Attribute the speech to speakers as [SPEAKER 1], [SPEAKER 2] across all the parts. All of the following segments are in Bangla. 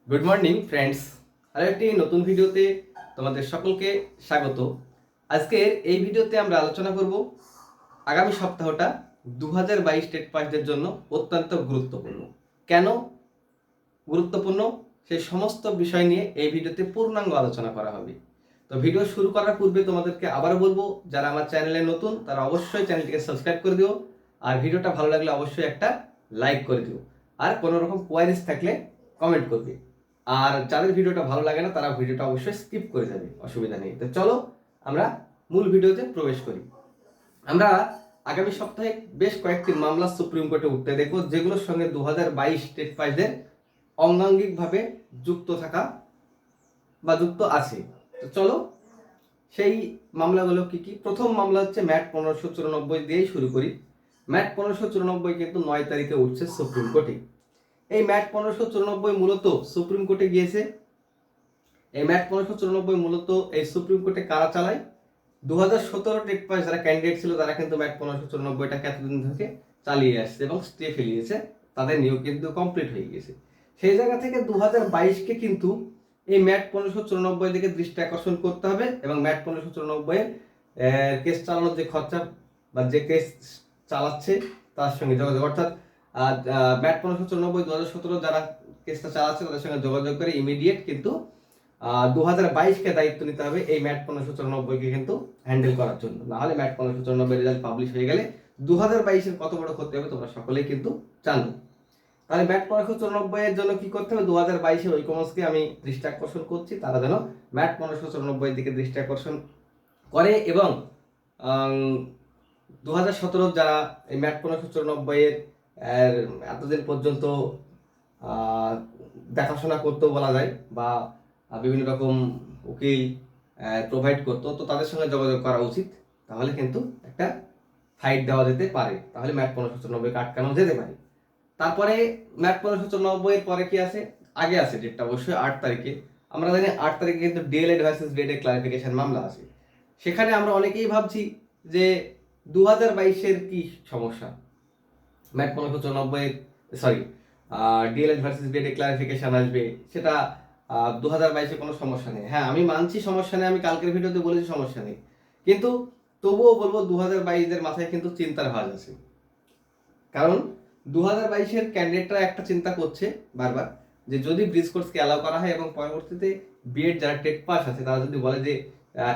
[SPEAKER 1] গুড মর্নিং ফ্রেন্ডস, আরেকটি নতুন ভিডিওতে তোমাদের সকলকে স্বাগত। আজকের এই ভিডিওতে আমরা আলোচনা করব আগামী সপ্তাহটা 2022 স্টেট পাসদের জন্য অত্যন্ত গুরুত্বপূর্ণ। কেন গুরুত্বপূর্ণ সেই সমস্ত বিষয় নিয়ে এই ভিডিওতে পূর্ণাঙ্গ আলোচনা করা হবে। তো ভিডিও শুরু করার পূর্বে তোমাদেরকে আবারও বলবো, যারা আমার চ্যানেলে নতুন তারা অবশ্যই চ্যানেলটিকে সাবস্ক্রাইব করে দিও, আর ভিডিওটা ভালো লাগলে অবশ্যই একটা লাইক করে দিও, আর কোনো রকম কোয়ারিজ থাকলে কমেন্ট করবে। আর যাদের ভিডিওটা ভালো লাগে না তারা ভিডিওটা অবশ্যই স্কিপ করে যাবে, অসুবিধা নেই। তো চলো আমরা মূল ভিডিওতে প্রবেশ করি। আমরা আগামী সপ্তাহে বেশ কয়েকটি মামলা সুপ্রিম কোর্টে উঠতে দেখব, যেগুলোর সঙ্গে 2022 স্টেট পাসদের অঙ্গাঙ্গিকভাবে যুক্ত থাকা বা যুক্ত আছে। তো চলো সেই মামলাগুলো কি কি। প্রথম মামলা হচ্ছে ম্যাট 1594 দিয়েই শুরু করি। ম্যাট 1594 কিন্তু 9 তারিখে উঠছে সুপ্রিম কোর্টে। এই ম্যাট 1594 মূলত সুপ্রিম কোর্টে গিয়েছে। এই ম্যাট 1594 মূলত এই সুপ্রিম কোর্টে কারা চালায়? 2017 টেট পাস যারা ক্যান্ডিডেট ছিল তারা কিন্তু ম্যাট 1594টাকে এতদিন থেকে চালিয়ে আসছে এবং স্টে ফেলিয়েছে, তাদের নিয়োগ কিন্তু কমপ্লিট হয়ে গেছে। সেই জায়গা থেকে 2022কে কিন্তু এই ম্যাট 1594 দিকে দৃষ্টি আকর্ষণ করতে হবে এবং ম্যাট 1594 কেস চালানোর যে খরচা বা যে কেস চালাচ্ছে তার সঙ্গে যোগাযোগ, অর্থাৎ ম্যাট 1594 2017 যারা কেসটা চালাচ্ছে তাদের সঙ্গে যোগাযোগ করে ইমিডিয়েট কিন্তু 2022কে দায়িত্ব নিতে হবে এই ম্যাট 1594কে কিন্তু হ্যান্ডেল করার জন্য। নাহলে ম্যাট 1594 রেজাল্ট পাবলিশ হয়ে গেলে 2022-এর কত বড় ক্ষতি হবে তোমরা সকলেই কিন্তু জানো। তাহলে ম্যাট 1594 এর জন্য কি করতে হবে? 2022-এর ঐকমত্যকে আমি দৃষ্টি আকর্ষণ করছি, তারা যেন ম্যাট 1594 দিকে দৃষ্টি আকর্ষণ করে এবং 2017 যারা এই ম্যাট 1594 এর এতদিন পর্যন্ত দেখাশোনা করতো বলা যায়, বা বিভিন্ন রকম উকিল প্রোভাইড করতো, তো তাদের সঙ্গে যোগাযোগ করা উচিত। তাহলে কিন্তু একটা ফাইট দেওয়া যেতে পারে, তাহলে ম্যাট 1594 আটকানো যেতে পারে। তারপরে ম্যাট 1594 এর পরে কি আছে? আগে আছে ডেটটা অবশ্যই 8 তারিখে। আমরা জানি 8 তারিখে কিন্তু ডিএলএড ভার্সেস বিএড ক্লারিফিকেশন মামলা আছে। সেখানে আমরা অনেকেই ভাবছি যে 2022-এর কি সমস্যা, ম্যাট 1594 sorry DElEd versus BEd clarification আসবে, সেটা 2022-এ কোনো সমস্যা নেই। হ্যাঁ, আমি মানছি সমস্যা নেই, আমি কালকের ভিডিওতে বলেছি সমস্যা নেই, কিন্তু তবুও বলবো 2022-এর মাথায় কিন্তু চিন্তার ভাঁজ আছে। কারণ 2022-এর ক্যান্ডিডেটরা একটা চিন্তা করছে বারবার যে যদি ব্রিজ কোর্সকে অ্যালাউ করা হয় এবং পরবর্তীতে বিএড যারা টেট পাস আছে তারা যদি বলে যে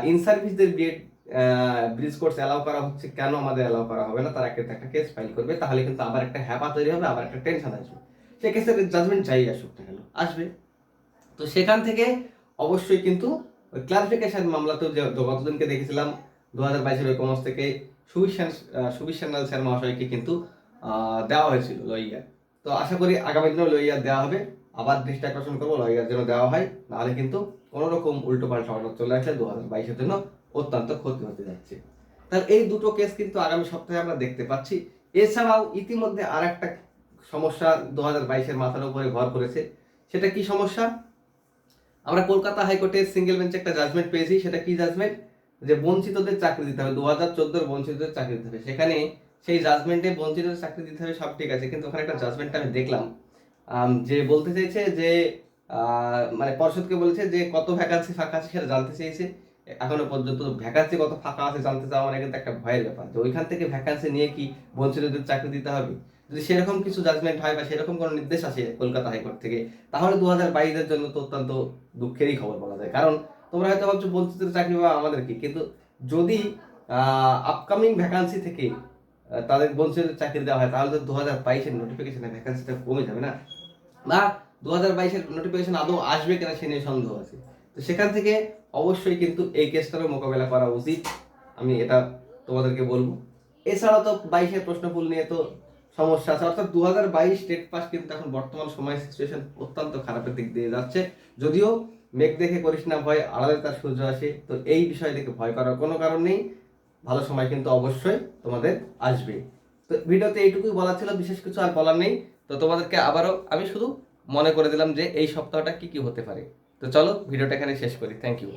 [SPEAKER 1] ইন সার্ভিসদের বিএড ব্রিজ কোর্স অ্যালাউ করা হচ্ছে, কেন আমাদের অ্যালাউ করা হবে না, তারা একটা কেস ফাইল করবে, তাহলে কিন্তু আবার একটা হ্যাপা তৈরি হবে, আবার একটা টেনশন আসবে। সে কেসের জাজমেন্ট চাই আসুক না কেন, আসবে। তো সেখান থেকে অবশ্যই কিন্তু ওই ক্লারিফিকেশন মামলাতেও যে গতদিনকে দেখেছিলাম 2022-এর ওই কমার্স থেকে সুবিশ সান্যাল স্যার মহাশয়কে কিন্তু দেওয়া হয়েছিল লইয়ার। তো আশা করি আগামী দিনেও লইয়ার দেওয়া হবে। আবার দৃষ্টি আকর্ষণ করবো লইয়ার যেন দেওয়া হয়, নাহলে কিন্তু কোনো রকম উল্টো পাল্টা অর্ডার চলে আসলে 2022-এর জন্য অত্যন্ত ক্ষতি হতে যাচ্ছে। তাহলে এই দুটো কেস কিন্তু আগামী সপ্তাহে আমরা দেখতে পাচ্ছি। এছাড়াও ইতিমধ্যে আর একটা সমস্যা 2022-এর মাথার উপরে ভর করেছে। সেটা কি সমস্যা? আমরা কলকাতা হাইকোর্টের সিঙ্গেল বেঞ্চে একটা জাজমেন্ট পেয়েছি। সেটা কি জাজমেন্ট? যে বঞ্চিতদের চাকরি দিতে হবে, 2014 বঞ্চিতদের চাকরি দিতে হবে। সেখানে সেই জাজমেন্টে বঞ্চিতদের চাকরি দিতে হবে সব ঠিক আছে, কিন্তু ওখানে একটা জাজমেন্ট আমি দেখলাম যে বলতে চাইছে যে মানে পর্ষদকে বলেছে যে কত ভ্যাকান্সি ফাঁকা আছে সেটা জানতে চেয়েছে। এখনো পর্যন্ত ভ্যাকান্সি কত ফাঁকা আছে জানতে চাওয়া মানে কিন্তু একটা ভয়ের ব্যাপার, যে ওইখান থেকে ভ্যাকান্সি নিয়ে কি বঞ্চিতদের চাকরি দিতে হবে? যদি সেরকম কিছু জাজমেন্ট হয় বা সেরকম কোনো নির্দেশ আসে কলকাতা হাইকোর্ট থেকে, তাহলে 2022-এর জন্য তো অত্যন্ত দুঃখেরই খবর বলা যায়। কারণ তোমরা হয়তো ভাবছো বঞ্চিতের চাকরি বা আমাদের কি, কিন্তু যদি আপকামিং ভ্যাকান্সি থেকে তাদের বঞ্চিতের চাকরি দেওয়া হয়, তাহলে তো 2022-এর নোটিফিকেশনে ভ্যাকান্সিটা কমে যাবে না, বা 2022-এর নোটিফিকেশন আদৌ আসবে কিনা সে নিয়ে সন্দেহ আছে। তো সেখান থেকে অবশ্যই কিন্তু এই কেসটারও মোকাবেলা করা উচিত, আমি এটা তোমাদেরকে বলবো। এছাড়াও তো 22-এর প্রশ্নফুল নিয়ে তো সমস্যা আছে, অর্থাৎ 2022 স্টেট পাস কিন্তু এখন বর্তমান সময় সিচুয়েশন অত্যন্ত খারাপের দিক দিয়ে যাচ্ছে। যদিও মেঘ দেখে করিস না ভয়, আড়ালে তার সূর্য আসে, তো এই বিষয় দেখে ভয় করার কোনো কারণ নেই। ভালো সময় কিন্তু অবশ্যই তোমাদের আসবে। তো ভিডিওতে এইটুকুই বলা ছিল, বিশেষ কিছু আর বলার নেই। তো তোমাদেরকে আবারও আমি শুধু মনে করে দিলাম যে এই সপ্তাহটা কি কি হতে পারে। তো চলো ভিডিওটা এখানে শেষ করি। Thank you.